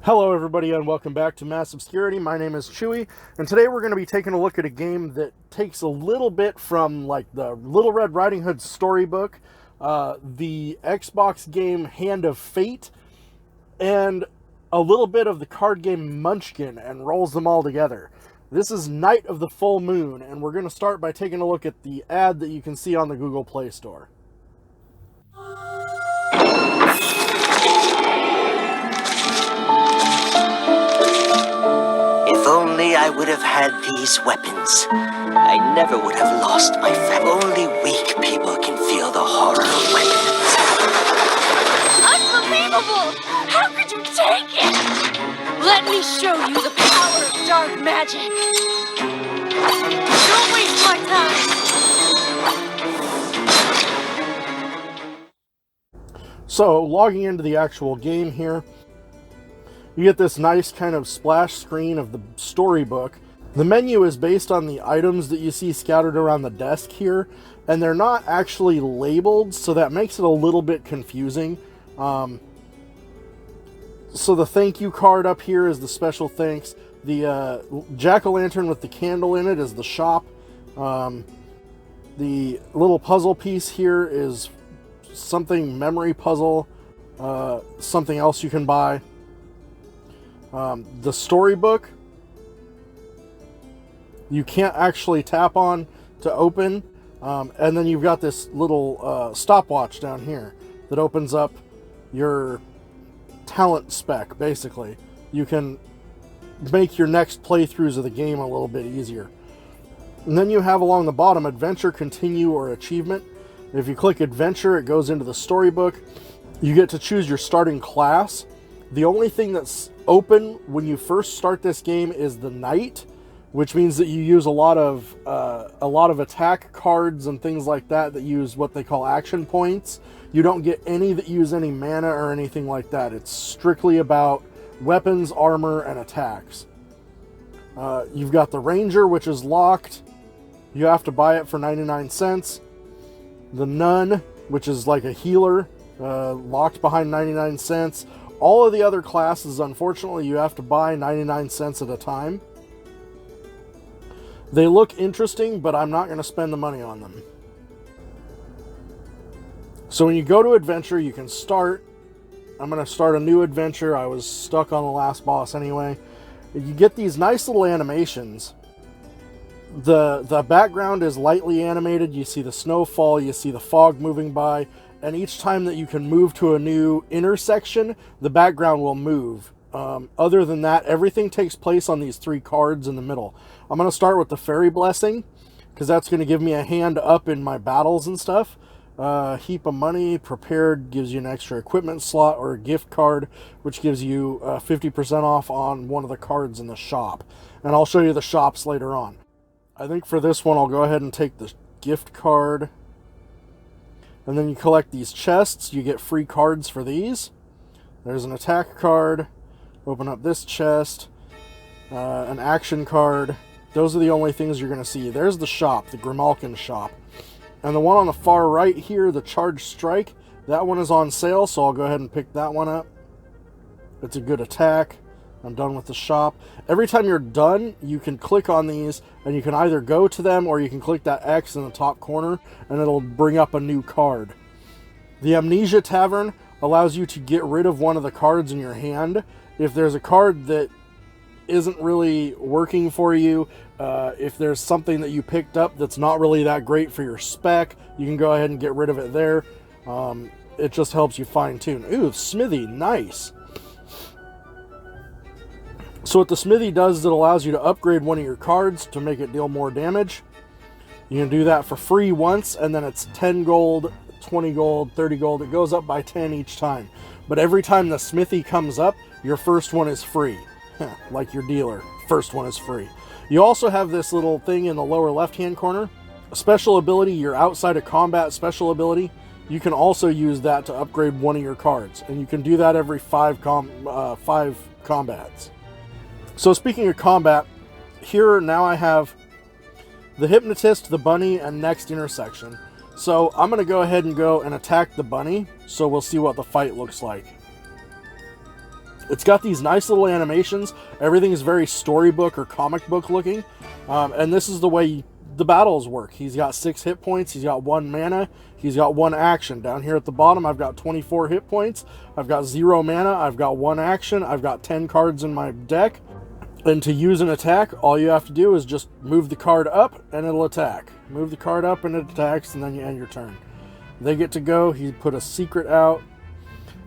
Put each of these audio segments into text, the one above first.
Hello everybody and welcome back to Mass Obscurity. My name is Chewy, and today we're going to be taking a look at a game that takes a little bit from like the Little Red Riding Hood storybook, the Xbox game Hand of Fate, and a little bit of the card game Munchkin, and rolls them all together. This is Night of the Full Moon, and we're going to start by taking a look at the ad that you can see on the Google Play Store. If only I would have had these weapons, I never would have lost my family. Only weak people can feel the horror of weapons. Unbelievable! How could you take it? Let me show you the power of dark magic. Don't waste my time. So, logging into the actual game here, you get this nice kind of splash screen of the storybook. The menu is based on the items that you see scattered around the desk here, and they're not actually labeled, so that makes it a little bit confusing. So the thank you card up here is the special thanks. The jack-o'-lantern with the candle in it is the shop. The little puzzle piece here is something memory puzzle, something else you can buy. The storybook you can't actually tap on to open, and then you've got this little stopwatch down here that opens up your talent spec. Basically, you can make your next playthroughs of the game a little bit easier. And then you have along the bottom adventure, continue, or achievement. If you click adventure, it goes into the storybook. You get to choose your starting class. The only thing that's open when you first start this game is the knight, which means that you use a lot of attack cards and things like that use what they call action points. You don't get any that use any mana or anything like that. It's strictly about weapons, armor, and attacks. You've got the ranger, which is locked. You have to buy it for 99 cents. The nun, which is like a healer, locked behind 99 cents. All of the other classes, unfortunately, you have to buy 99 cents at a time. They look interesting, but I'm not going to spend the money on them. So when you go to adventure, you can start. I'm going to start a new adventure. I was stuck on the last boss anyway. You get these nice little animations. The background is lightly animated. You see the snowfall, you see the fog moving by. And each time that you can move to a new intersection, the background will move. Other than that, everything takes place on these three cards in the middle. I'm going to start with the Fairy Blessing, because that's going to give me a hand up in my battles and stuff. Heap of Money, Prepared, gives you an extra equipment slot or a gift card, which gives you 50% off on one of the cards in the shop. And I'll show you the shops later on. I think for this one, I'll go ahead and take the gift card. And then you collect these chests. You get free cards for these. There's an attack card. Open up this chest. An action card. Those are the only things you're going to see. There's the shop, the Grimalkin shop. And the one on the far right here, the Charged Strike, that one is on sale, so I'll go ahead and pick that one up. It's a good attack. I'm done with the shop. Every time you're done, you can click on these, and you can either go to them, or you can click that X in the top corner, and it'll bring up a new card. The Amnesia Tavern allows you to get rid of one of the cards in your hand. If there's a card that isn't really working for you, if there's something that you picked up that's not really that great for your spec, you can go ahead and get rid of it there. It just helps you fine-tune. Ooh, Smithy, nice. So what the Smithy does is it allows you to upgrade one of your cards to make it deal more damage. You can do that for free once, and then it's 10 gold, 20 gold, 30 gold. It goes up by 10 each time. But every time the Smithy comes up, your first one is free. Like your dealer, first one is free. You also have this little thing in the lower left-hand corner. A special ability, your outside of combat special ability. You can also use that to upgrade one of your cards. And you can do that every 5 combats. So speaking of combat, here now I have the Hypnotist, the Bunny, and next intersection. So I'm going to go ahead and go and attack the bunny, so we'll see what the fight looks like. It's got these nice little animations. Everything is very storybook or comic book looking. And this is the way the battles work. He's got 6 hit points. He's got 1 mana. He's got 1 action. Down here at the bottom, I've got 24 hit points. I've got 0 mana. I've got 1 action. I've got 10 cards in my deck. And to use an attack, all you have to do is just move the card up and it'll attack. Move the card up and it attacks, and then you end your turn. They get to go. He put a secret out.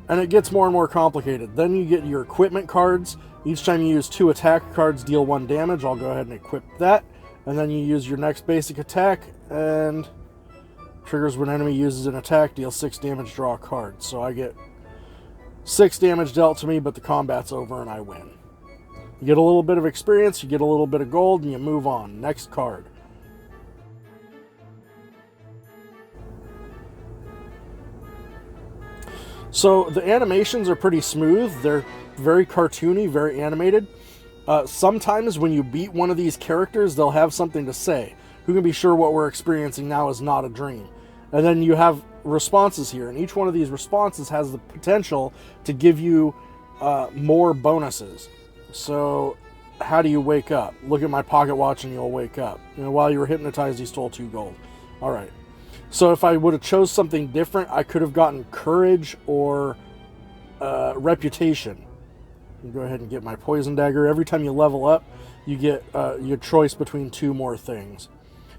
And it gets more and more complicated. Then you get your equipment cards. Each time you use 2 attack cards, deal 1 damage. I'll go ahead and equip that. And then you use your next basic attack, and triggers when enemy uses an attack, deal 6 damage, draw a card. So I get 6 damage dealt to me, but the combat's over and I win. You get a little bit of experience, you get a little bit of gold, and you move on. Next card. So the animations are pretty smooth. They're very cartoony, very animated. Sometimes when you beat one of these characters, they'll have something to say. Who can be sure what we're experiencing now is not a dream? And then you have responses here, and each one of these responses has the potential to give you more bonuses. So how do you wake up? Look at my pocket watch and you'll wake up. You know, while you were hypnotized, you stole 2 gold. All right. So if I would have chose something different, I could have gotten courage or reputation. Go ahead and get my poison dagger. Every time you level up, you get your choice between 2 more things.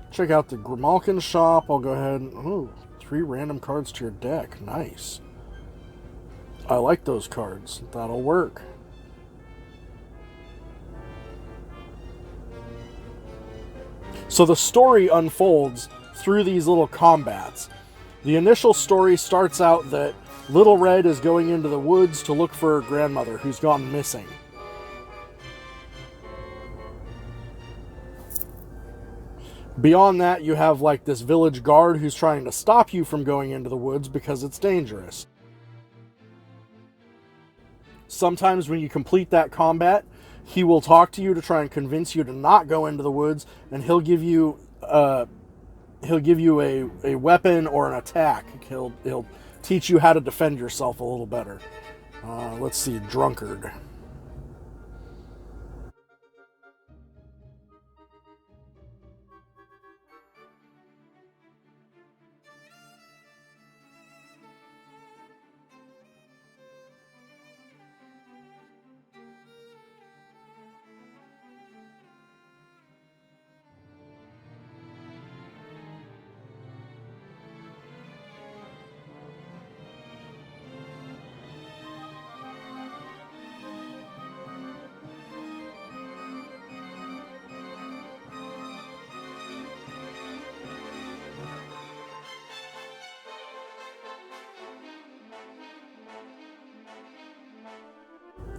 Check out the Grimalkin shop. I'll go ahead and... Ooh, 3 random cards to your deck. Nice. I like those cards. That'll work. So the story unfolds through these little combats. The initial story starts out that Little Red is going into the woods to look for her grandmother who's gone missing. Beyond that, you have like this village guard who's trying to stop you from going into the woods because it's dangerous. Sometimes when you complete that combat, he will talk to you to try and convince you to not go into the woods, and he'll give you a weapon or an attack. He'll teach you how to defend yourself a little better. Let's see, Drunkard.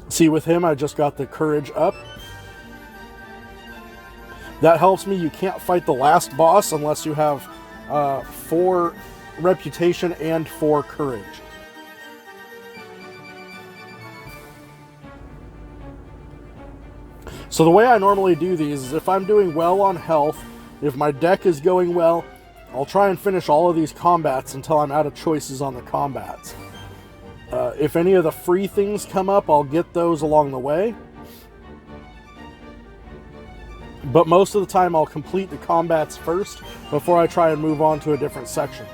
See, with him, I just got the courage up. That helps me. You can't fight the last boss unless you have 4 reputation and 4 courage. So the way I normally do these is if I'm doing well on health, if my deck is going well, I'll try and finish all of these combats until I'm out of choices on the combats. If any of the free things come up, I'll get those along the way. But most of the time, I'll complete the combats first before I try and move on to a different section.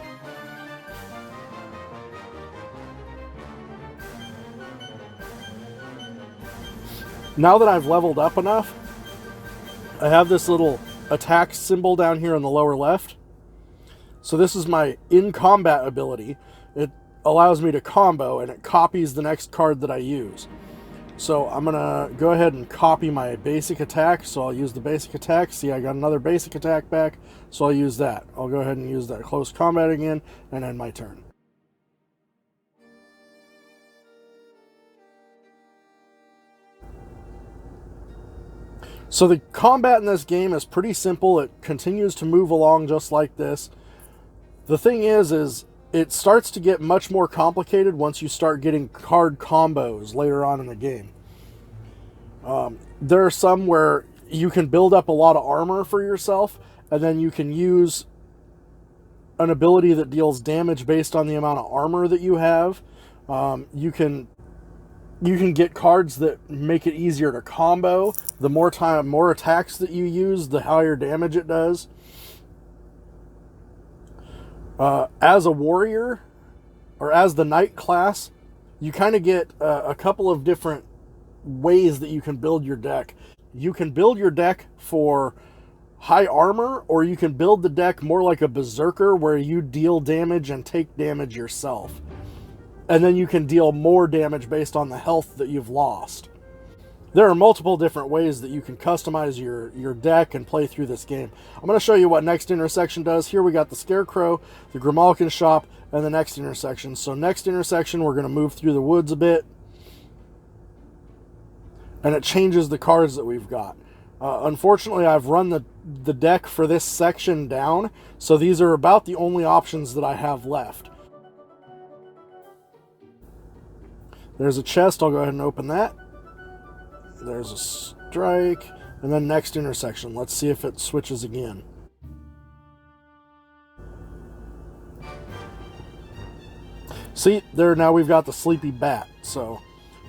Now that I've leveled up enough, I have this little attack symbol down here in the lower left. So this is my in-combat ability. It allows me to combo, and it copies the next card that I use. So I'm gonna go ahead and copy my basic attack. So I'll use the basic attack. See, I got another basic attack back, so I'll use that. I'll go ahead and use that close combat again and end my turn. So the combat in this game is pretty simple. It continues to move along just like this. The thing is it starts to get much more complicated once you start getting card combos later on in the game. There are some where you can build up a lot of armor for yourself, and then you can use an ability that deals damage based on the amount of armor that you have. You can You can get cards that make it easier to combo. The more attacks that you use, the higher damage it does. As a warrior, or as the knight class, you kind of get a couple of different ways that you can build your deck. You can build your deck for high armor, or you can build the deck more like a berserker, where you deal damage and take damage yourself. And then you can deal more damage based on the health that you've lost. There are multiple different ways that you can customize your deck and play through this game. I'm going to show you what Next Intersection does. Here we got the Scarecrow, the Grimalkin Shop, and the Next Intersection. So next intersection, we're going to move through the woods a bit. And it changes the cards that we've got. Unfortunately, I've run the deck for this section down, so these are about the only options that I have left. There's a chest, I'll go ahead and open that. There's a strike, and then next intersection. Let's see if it switches again. See, there now we've got the Sleepy Bat. So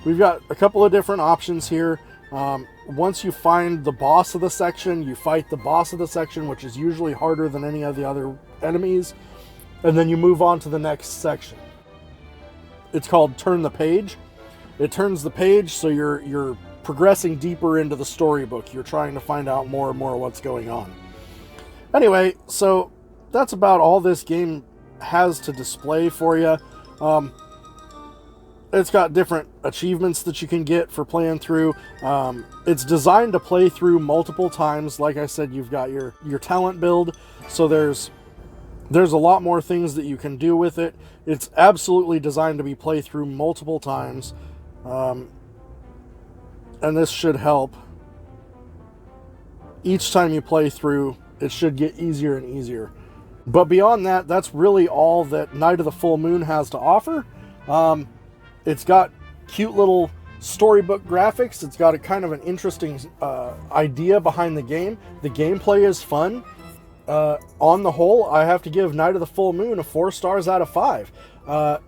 we've got a couple of different options here. Once you find the boss of the section, you fight the boss of the section, which is usually harder than any of the other enemies, and then you move on to the next section. It's called Turn the Page. It turns the page, so you're progressing deeper into the storybook. You're trying to find out more and more what's going on. Anyway, so that's about all this game has to display for you. It's got different achievements that you can get for playing through. It's designed to play through multiple times. Like I said, you've got your talent build, so there's a lot more things that you can do with it. It's absolutely designed to be played through multiple times. And this should help. Each time you play through, it should get easier and easier. But beyond that, that's really all that Night of the Full Moon has to offer. It's got cute little storybook graphics. It's got a kind of an interesting idea behind the game. The gameplay is fun. On the whole, I have to give Night of the Full Moon a 4 stars out of 5.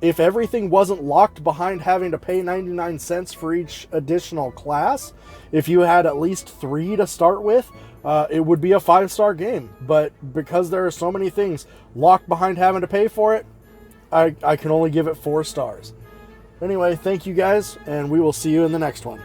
If everything wasn't locked behind having to pay 99 cents for each additional class, if you had at least 3 to start with, it would be a 5-star game. But because there are so many things locked behind having to pay for it, I can only give it 4 stars. Anyway, thank you guys, and we will see you in the next one.